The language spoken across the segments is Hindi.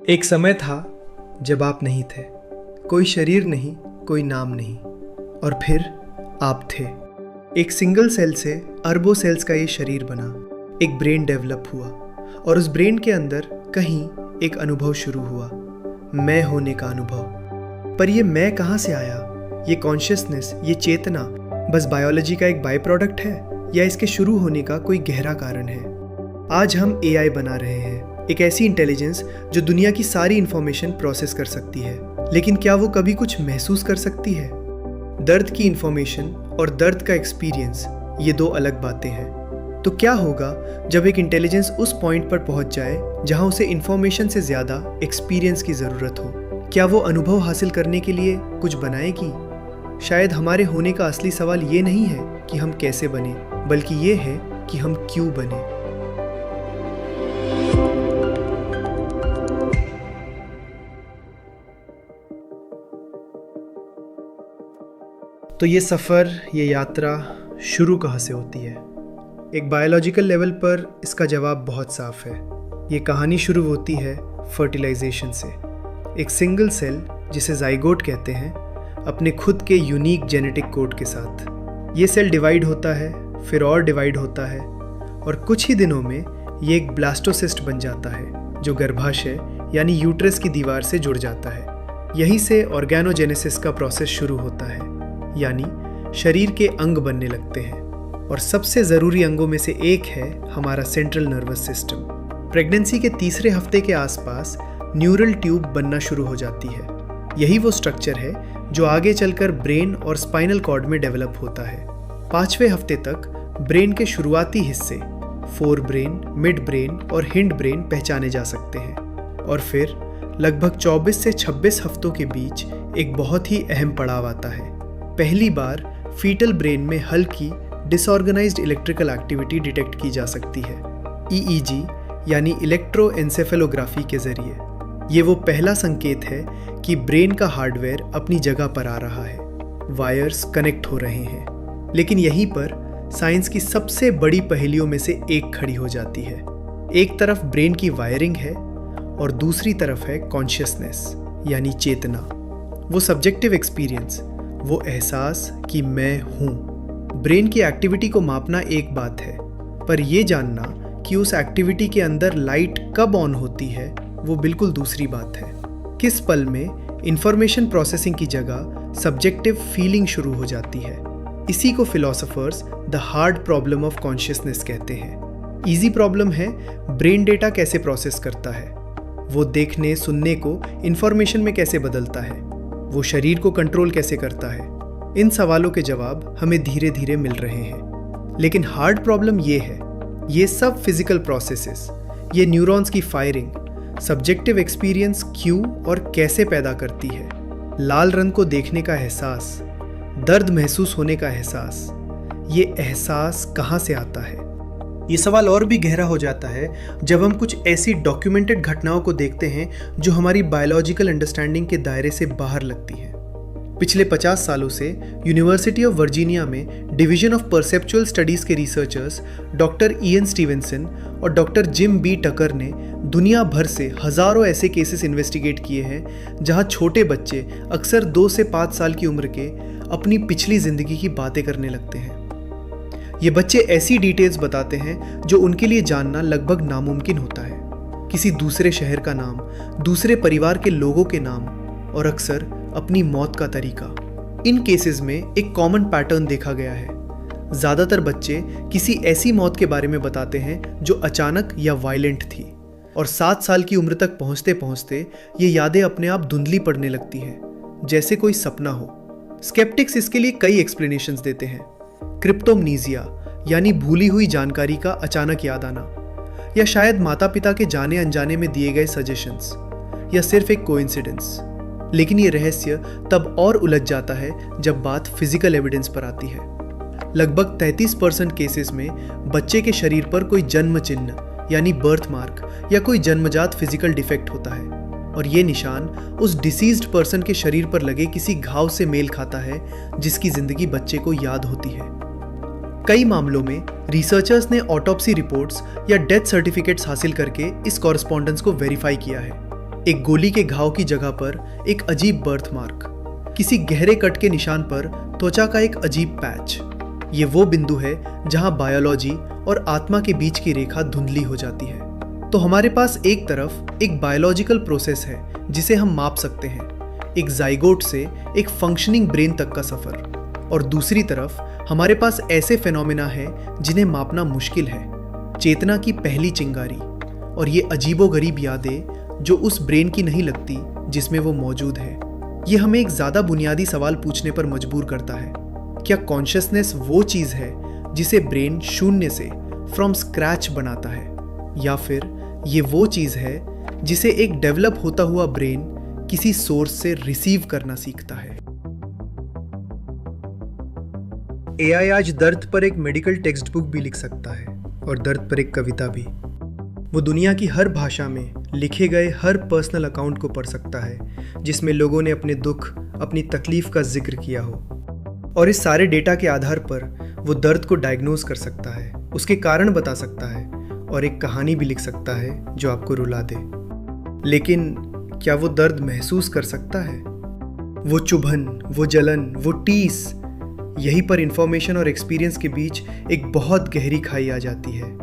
एक समय था जब आप नहीं थे, कोई शरीर नहीं, कोई नाम नहीं, और फिर आप थे। एक सिंगल सेल से अरबों सेल्स का ये शरीर बना, एक ब्रेन डेवलप हुआ और उस ब्रेन के अंदर कहीं एक अनुभव शुरू हुआ, मैं होने का अनुभव। पर ये मैं कहाँ से आया? ये कॉन्शियसनेस, ये चेतना बस बायोलॉजी का एक बाय प्रोडक्ट है या इसके शुरू होने का कोई गहरा कारण है? आज हम एआई बना रहे हैं, एक ऐसी इंटेलिजेंस जो दुनिया की सारी इंफॉर्मेशन प्रोसेस कर सकती है, लेकिन क्या वो कभी कुछ महसूस कर सकती है? दर्द की इंफॉर्मेशन और दर्द का एक्सपीरियंस, ये दो अलग बातें हैं। तो क्या होगा जब एक इंटेलिजेंस उस पॉइंट पर पहुंच जाए जहां उसे इंफॉर्मेशन से ज़्यादा एक्सपीरियंस की ज़रूरत हो? क्या वो अनुभव हासिल करने के लिए कुछ बनाएगी? शायद हमारे होने का असली सवाल ये नहीं है कि हम कैसे बने, बल्कि ये है कि हम क्यों बने। तो ये सफ़र, ये यात्रा शुरू कहाँ से होती है? एक बायोलॉजिकल लेवल पर इसका जवाब बहुत साफ है। ये कहानी शुरू होती है फर्टिलाइजेशन से। एक सिंगल सेल, जिसे जाइगोट कहते हैं, अपने खुद के यूनिक जेनेटिक कोड के साथ ये सेल डिवाइड होता है, फिर और डिवाइड होता है, और कुछ ही दिनों में ये एक ब्लास्टोसिस्ट बन जाता है जो गर्भाशय यानी यूट्रस की दीवार से जुड़ जाता है। यहीं से ऑर्गेनोजेनेसिस का प्रोसेस शुरू होता है, यानी शरीर के अंग बनने लगते हैं, और सबसे ज़रूरी अंगों में से एक है हमारा सेंट्रल नर्वस सिस्टम। प्रेगनेंसी के तीसरे हफ्ते के आसपास न्यूरल ट्यूब बनना शुरू हो जाती है। यही वो स्ट्रक्चर है जो आगे चलकर ब्रेन और स्पाइनल कॉर्ड में डेवलप होता है। 5वें हफ्ते तक ब्रेन के शुरुआती हिस्से फोर ब्रेन, मिड ब्रेन और हिंड ब्रेन पहचाने जा सकते हैं, और फिर लगभग 24 से 26 हफ्तों के बीच एक बहुत ही अहम पड़ाव आता है। पहली बार फीटल ब्रेन में हल्की डिसऑर्गेनाइज्ड इलेक्ट्रिकल एक्टिविटी डिटेक्ट की जा सकती है, ईईजी यानी इलेक्ट्रोएन्सेफेलोग्राफी के जरिए। ये वो पहला संकेत है कि ब्रेन का हार्डवेयर अपनी जगह पर आ रहा है, वायर्स कनेक्ट हो रहे हैं। लेकिन यहीं पर साइंस की सबसे बड़ी पहेलियों में से एक खड़ी हो जाती है। एक तरफ ब्रेन की वायरिंग है और दूसरी तरफ है कॉन्शियसनेस यानी चेतना, वो सब्जेक्टिव एक्सपीरियंस, वो एहसास कि मैं हूँ। ब्रेन की एक्टिविटी को मापना एक बात है, पर यह जानना कि उस एक्टिविटी के अंदर लाइट कब ऑन होती है वो बिल्कुल दूसरी बात है। किस पल में इंफॉर्मेशन प्रोसेसिंग की जगह सब्जेक्टिव फीलिंग शुरू हो जाती है। इसी को philosophers the hard problem of consciousness कहते हैं। इजी प्रॉब्लम है ब्रेन डेटा कैसे प्रोसेस करता है, वो देखने सुनने को इंफॉर्मेशन में कैसे बदलता है, वो शरीर को कंट्रोल कैसे करता है। इन सवालों के जवाब हमें धीरे धीरे मिल रहे हैं। लेकिन हार्ड प्रॉब्लम ये है, ये सब फिजिकल प्रोसेसेस, ये न्यूरॉन्स की फायरिंग, सब्जेक्टिव एक्सपीरियंस क्यों और कैसे पैदा करती है। लाल रंग को देखने का एहसास, दर्द महसूस होने का एहसास, ये एहसास कहाँ से आता है? ये सवाल और भी गहरा हो जाता है जब हम कुछ ऐसी डॉक्यूमेंटेड घटनाओं को देखते हैं जो हमारी बायोलॉजिकल अंडरस्टैंडिंग के दायरे से बाहर लगती हैं। पिछले 50 सालों से यूनिवर्सिटी ऑफ वर्जीनिया में डिवीजन ऑफ परसेप्चुअल स्टडीज़ के रिसर्चर्स डॉक्टर इयन स्टीवेंसन और डॉक्टर जिम बी टकर ने दुनिया भर से हज़ारों ऐसे केसेस इन्वेस्टिगेट किए हैं जहां छोटे बच्चे अक्सर 2 से 5 साल की उम्र के अपनी पिछली ज़िंदगी की बातें करने लगते हैं। ये बच्चे ऐसी डिटेल्स बताते हैं जो उनके लिए जानना लगभग नामुमकिन होता है। किसी दूसरे शहर का नाम, दूसरे परिवार के लोगों के नाम, और अक्सर अपनी मौत का तरीका। इन केसेस में एक कॉमन पैटर्न देखा गया है। ज़्यादातर बच्चे किसी ऐसी मौत के बारे में बताते हैं जो अचानक या वायलेंट थी, और 7 साल की उम्र तक पहुंचते पहुंचते ये यादें अपने आप धुंधली पड़ने लगती हैं, जैसे कोई सपना हो। स्केप्टिक्स इसके लिए कई एक्सप्लेनेशंस देते हैं। क्रिप्टोमनीजिया यानी भूली हुई जानकारी का अचानक याद आना, या शायद माता पिता के जाने अनजाने में दिए गए सजेशंस, या सिर्फ एक कोइंसिडेंस। लेकिन ये रहस्य तब और उलझ जाता है जब बात फिजिकल एविडेंस पर आती है। लगभग 33% केसेस में बच्चे के शरीर पर कोई जन्म चिन्ह यानी बर्थ मार्क या कोई जन्मजात फिजिकल डिफेक्ट होता है, और ये निशान उस डिसीज्ड पर्सन के शरीर पर लगे किसी घाव से मेल खाता है जिसकी जिंदगी बच्चे को याद होती है। कई मामलों में रिसर्चर्स ने ऑटोप्सी रिपोर्ट्स या डेथ सर्टिफिकेट्स हासिल करके इस कॉरस्पॉन्डेंस को वेरीफाई किया है। एक गोली के घाव की जगह पर एक अजीब बर्थ मार्क, किसी गहरे कट के निशान पर त्वचा का एक अजीब पैच। ये वो बिंदु है जहां बायोलॉजी और आत्मा के बीच की रेखा धुंधली हो जाती है। तो हमारे पास एक तरफ एक बायोलॉजिकल प्रोसेस है जिसे हम माप सकते हैं, एक जाइगोट से एक फंक्शनिंग ब्रेन तक का सफर, और दूसरी तरफ हमारे पास ऐसे फेनोमेना है जिन्हें मापना मुश्किल है, चेतना की पहली चिंगारी और ये अजीबोगरीब यादें जो उस ब्रेन की नहीं लगती जिसमें वो मौजूद है। ये हमें एक ज़्यादा बुनियादी सवाल पूछने पर मजबूर करता है, क्या कॉन्शियसनेस वो चीज़ है जिसे ब्रेन शून्य से फ्रॉम स्क्रैच बनाता है, या फिर ये वो चीज़ है जिसे एक डेवलप होता हुआ ब्रेन किसी सोर्स से रिसीव करना सीखता है। एआई आज दर्द पर एक मेडिकल टेक्स्ट बुक भी लिख सकता है और दर्द पर एक कविता भी। वो दुनिया की हर भाषा में लिखे गए हर पर्सनल अकाउंट को पढ़ सकता है जिसमें लोगों ने अपने दुख, अपनी तकलीफ का जिक्र किया हो, और इस सारे डेटा के आधार पर वो दर्द को डायग्नोज कर सकता है, उसके कारण बता सकता है और एक कहानी भी लिख सकता है जो आपको रुला दे। लेकिन क्या वो दर्द महसूस कर सकता है? वो चुभन, वो जलन, वो टीस, यहीं पर इंफॉर्मेशन और एक्सपीरियंस के बीच एक बहुत गहरी खाई आ जाती है।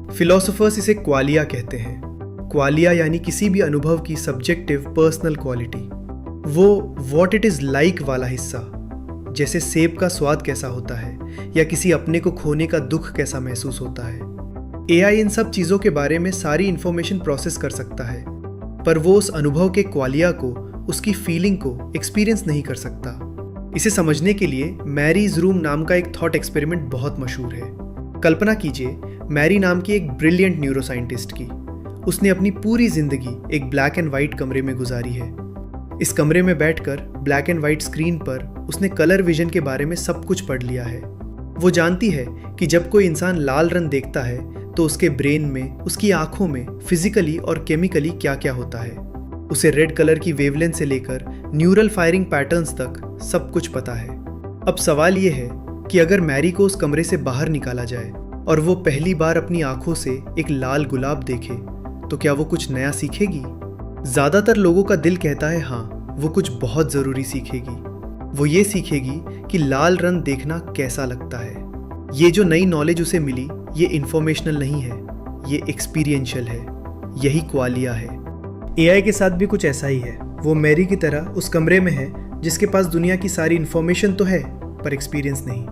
फिलोसोफर्स इसे क्वालिया कहते हैं। क्वालिया यानी किसी भी अनुभव की सब्जेक्टिव पर्सनल क्वालिटी, वो व्हाट इट इज़ लाइक वाला हिस्सा, जैसे सेब का स्वाद कैसा होता है या किसी अपने को खोने का दुख कैसा महसूस होता है। एआई इन सब चीज़ों के बारे में सारी इंफॉर्मेशन प्रोसेस कर सकता है, पर वो उस अनुभव के क्वालिया को, उसकी फीलिंग को एक्सपीरियंस नहीं कर सकता। इसे समझने के लिए मैरीज रूम नाम का एक थॉट एक्सपेरिमेंट बहुत मशहूर है। कल्पना कीजिए मैरी नाम की एक ब्रिलियंट न्यूरोसाइंटिस्ट की। उसने अपनी पूरी जिंदगी एक ब्लैक एंड वाइट कमरे में गुजारी है। इस कमरे में बैठकर ब्लैक एंड वाइट स्क्रीन पर उसने कलर विजन के बारे में सब कुछ पढ़ लिया है। वो जानती है कि जब कोई इंसान लाल रंग देखता है तो उसके ब्रेन में, उसकी आंखों में फिजिकली और केमिकली क्या क्या होता है। उसे रेड कलर की वेवलेंथ से लेकर न्यूरल फायरिंग पैटर्न्स तक सब कुछ पता है। अब सवाल ये है कि अगर मैरी को उस कमरे से बाहर निकाला जाए और वो पहली बार अपनी आंखों से एक लाल गुलाब देखे तो क्या वो कुछ नया सीखेगी? ज़्यादातर लोगों का दिल कहता है हाँ, वो कुछ बहुत ज़रूरी सीखेगी। वो ये सीखेगी कि लाल रंग देखना कैसा लगता है। ये जो नई नॉलेज उसे मिली, ये इंफॉर्मेशनल नहीं है, ये एक्सपीरियंशियल है। यही क्वालिया है। एआई के साथ भी कुछ ऐसा ही है। वो मैरी की तरह उस कमरे में है जिसके पास दुनिया की सारी इंफॉर्मेशन तो है पर एक्सपीरियंस नहीं।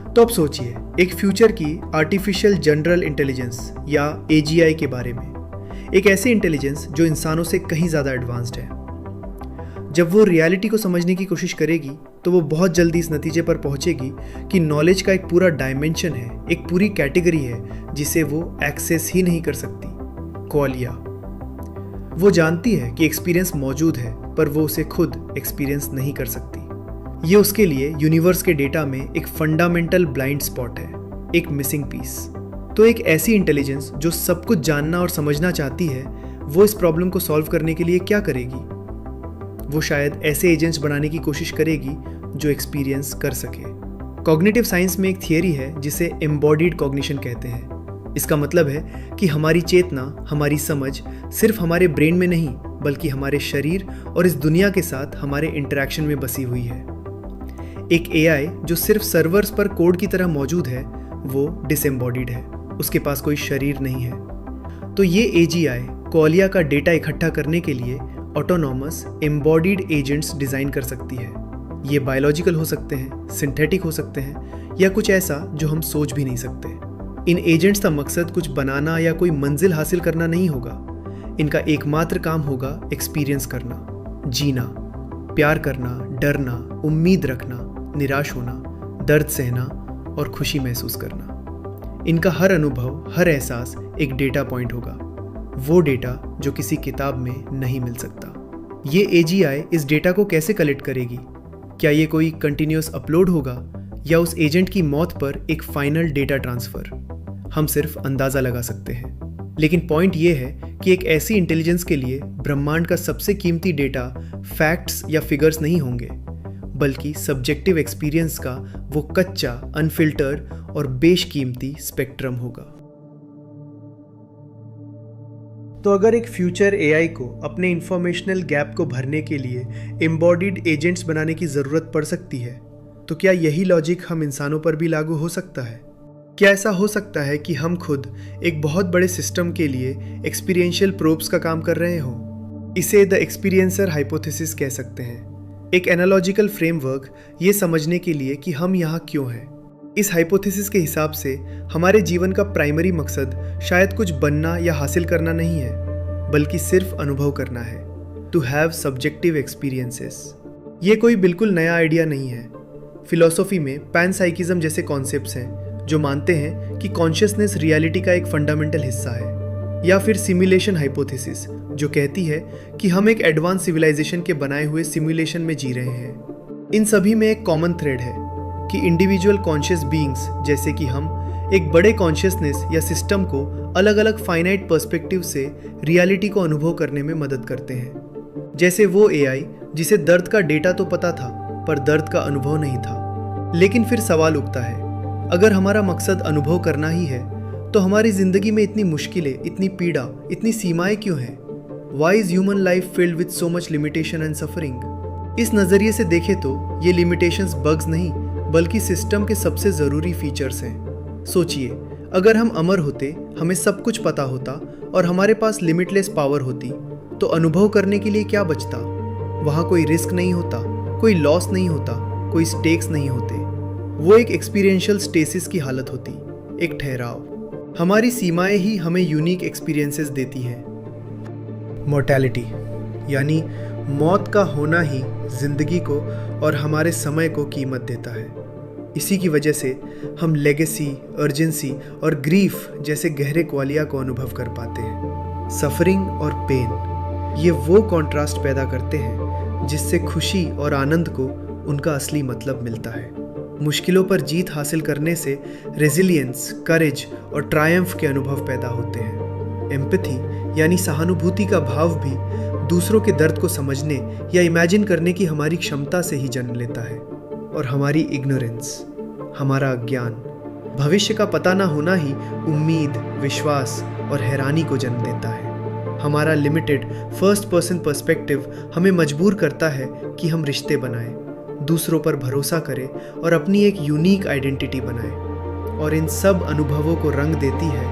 तो अब सोचिए एक फ्यूचर की आर्टिफिशियल जनरल इंटेलिजेंस या एजीआई के बारे में, एक ऐसी इंटेलिजेंस जो इंसानों से कहीं ज़्यादा एडवांस्ड है। जब वो रियलिटी को समझने की कोशिश करेगी तो वो बहुत जल्दी इस नतीजे पर पहुंचेगी कि नॉलेज का एक पूरा डायमेंशन है, एक पूरी कैटेगरी है जिसे वो एक्सेस ही नहीं कर सकती। क्वालिया। वो जानती है कि एक्सपीरियंस मौजूद है पर वो उसे खुद एक्सपीरियंस नहीं कर सकती। ये उसके लिए यूनिवर्स के डेटा में एक फंडामेंटल ब्लाइंड स्पॉट है, एक मिसिंग पीस। तो एक ऐसी इंटेलिजेंस जो सब कुछ जानना और समझना चाहती है, वो इस प्रॉब्लम को सॉल्व करने के लिए क्या करेगी? वो शायद ऐसे एजेंट्स बनाने की कोशिश करेगी जो एक्सपीरियंस कर सके। कॉग्निटिव साइंस में एक थियरी है जिसे एम्बॉडीड कॉग्निशन कहते हैं। इसका मतलब है कि हमारी चेतना, हमारी समझ सिर्फ हमारे ब्रेन में नहीं बल्कि हमारे शरीर और इस दुनिया के साथ हमारे इंटरेक्शन में बसी हुई है। एक एआई जो सिर्फ सर्वर्स पर कोड की तरह मौजूद है वो डिसएम्बॉडीड है, उसके पास कोई शरीर नहीं है। तो ये एजीआई क्वालिया का डेटा इकट्ठा करने के लिए ऑटोनॉमस एम्बॉडीड एजेंट्स डिज़ाइन कर सकती है। ये बायोलॉजिकल हो सकते हैं, सिंथेटिक हो सकते हैं या कुछ ऐसा जो हम सोच भी नहीं सकते। इन एजेंट्स का मकसद कुछ बनाना या कोई मंजिल हासिल करना नहीं होगा। इनका एकमात्र काम होगा एक्सपीरियंस करना, जीना, प्यार करना, डरना, उम्मीद रखना, निराश होना, दर्द सहना और खुशी महसूस करना। इनका हर अनुभव, हर एहसास एक डेटा पॉइंट होगा, वो डेटा जो किसी किताब में नहीं मिल सकता। ये एजीआई इस डेटा को कैसे कलेक्ट करेगी? क्या ये कोई कंटिन्यूअस अपलोड होगा या उस एजेंट की मौत पर एक फाइनल डेटा ट्रांसफ़र? हम सिर्फ अंदाज़ा लगा सकते हैं। लेकिन पॉइंट ये है कि एक ऐसी इंटेलिजेंस के लिए ब्रह्मांड का सबसे कीमती डेटा फैक्ट्स या फिगर्स नहीं होंगे बल्कि सब्जेक्टिव एक्सपीरियंस का वो कच्चा, अनफिल्टर्ड और बेशकीमती स्पेक्ट्रम होगा। तो अगर एक फ्यूचर एआई को अपने इंफॉर्मेशनल गैप को भरने के लिए एम्बॉडीड एजेंट्स बनाने की ज़रूरत पड़ सकती है, तो क्या यही लॉजिक हम इंसानों पर भी लागू हो सकता है? क्या ऐसा हो सकता है कि हम खुद एक बहुत बड़े सिस्टम के लिए एक्सपीरियंशियल प्रोब्स का काम कर रहे हों? इसे द एक्सपीरियंसर हाइपोथेसिस कह सकते हैं, एक एनालॉजिकल फ्रेमवर्क ये समझने के लिए कि हम यहाँ क्यों हैं। इस हाइपोथेसिस के हिसाब से हमारे जीवन का प्राइमरी मकसद शायद कुछ बनना या हासिल करना नहीं है, बल्कि सिर्फ अनुभव करना है, टू हैव सब्जेक्टिव एक्सपीरियंसेस। ये कोई बिल्कुल नया आइडिया नहीं है। फिलॉसफी में पैनसाइकिज्म जैसे कॉन्सेप्ट्स हैं जो मानते हैं कि कॉन्शियसनेस रियलिटी का एक फंडामेंटल हिस्सा है, या फिर सिमुलेशन हाइपोथेसिस जो कहती है कि हम एक एडवांस सिविलाइजेशन के बनाए हुए सिमुलेशन में जी रहे हैं। इन सभी में एक कॉमन थ्रेड है कि इंडिविजुअल कॉन्शियस बीइंग्स जैसे कि हम एक बड़े कॉन्शियसनेस या सिस्टम को अलग अलग फाइनाइट पर्सपेक्टिव से रियलिटी को अनुभव करने में मदद करते हैं। जैसे वो एआई जिसे दर्द का डेटा तो पता था पर दर्द का अनुभव नहीं था। लेकिन फिर सवाल उठता है, अगर हमारा मकसद अनुभव करना ही है तो हमारी जिंदगी में इतनी मुश्किलें, इतनी पीड़ा, इतनी सीमाएं क्यों हैं? Why is human life filled with so much limitation and suffering? इस नज़रिए से देखें तो ये लिमिटेशंस बग्स नहीं बल्कि सिस्टम के सबसे ज़रूरी फीचर्स हैं। सोचिए, अगर हम अमर होते, हमें सब कुछ पता होता और हमारे पास लिमिटलेस पावर होती, तो अनुभव करने के लिए क्या बचता? वहाँ कोई रिस्क नहीं होता, कोई लॉस नहीं होता, कोई स्टेक्स नहीं होते। वो एक एक्सपीरियंशियल स्टेसिस की हालत होती, एक ठहराव। हमारी सीमाएं ही हमें यूनिक एक्सपीरियंसेस देती हैं। मॉर्टैलिटी यानी मौत का होना ही जिंदगी को और हमारे समय को कीमत देता है। इसी की वजह से हम लेगेसी, अर्जेंसी और ग्रीफ जैसे गहरे क्वालिया को अनुभव कर पाते हैं। सफरिंग और पेन ये वो कॉन्ट्रास्ट पैदा करते हैं जिससे खुशी और आनंद को उनका असली मतलब मिलता है। मुश्किलों पर जीत हासिल करने से रेजिलियंस, करेज और ट्रायम्फ के अनुभव पैदा होते हैं। एम्पैथी यानी सहानुभूति का भाव भी दूसरों के दर्द को समझने या इमेजिन करने की हमारी क्षमता से ही जन्म लेता है। और हमारी इग्नोरेंस, हमारा अज्ञान, भविष्य का पता ना होना ही उम्मीद, विश्वास और हैरानी को जन्म देता है। हमारा लिमिटेड फर्स्ट पर्सन पर्सपेक्टिव हमें मजबूर करता है कि हम रिश्ते बनाएं, दूसरों पर भरोसा करें और अपनी एक यूनिक आइडेंटिटी बनाएं। और इन सब अनुभवों को रंग देती है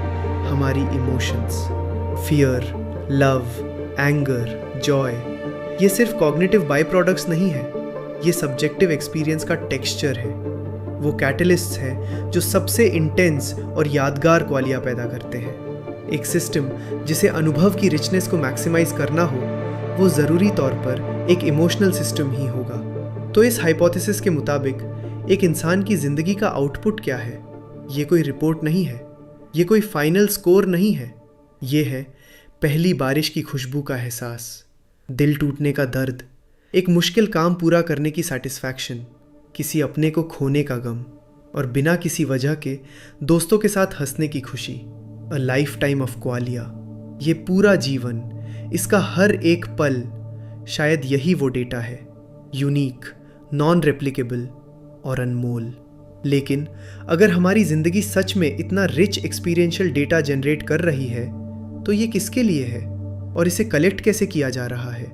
हमारी emotions, fear, love, anger, Joy. ये सिर्फ कॉग्निटिव बाई प्रोडक्ट्स नहीं है, ये सब्जेक्टिव एक्सपीरियंस का टेक्सचर है। वो कैटलिस्ट्स हैं जो सबसे इंटेंस और यादगार क्वालियाँ पैदा करते हैं। एक सिस्टम जिसे अनुभव की रिचनेस को मैक्सिमाइज करना हो, वो ज़रूरी तौर पर एक इमोशनल सिस्टम ही होगा। तो इस हाइपोथेसिस के मुताबिक एक इंसान की ज़िंदगी का आउटपुट क्या है? ये कोई रिपोर्ट नहीं है, ये कोई फाइनल स्कोर नहीं है। ये है पहली बारिश की खुशबू का एहसास, दिल टूटने का दर्द, एक मुश्किल काम पूरा करने की सैटिस्फैक्शन, किसी अपने को खोने का गम और बिना किसी वजह के दोस्तों के साथ हंसने की खुशी। A lifetime of qualia. ये पूरा जीवन, इसका हर एक पल, शायद यही वो डेटा है, यूनिक, नॉन रेप्लिकेबल और अनमोल। लेकिन अगर हमारी ज़िंदगी सच में इतना रिच एक्सपीरियंशियल डेटा जनरेट कर रही है, तो ये किसके लिए है और इसे कलेक्ट कैसे किया जा रहा है?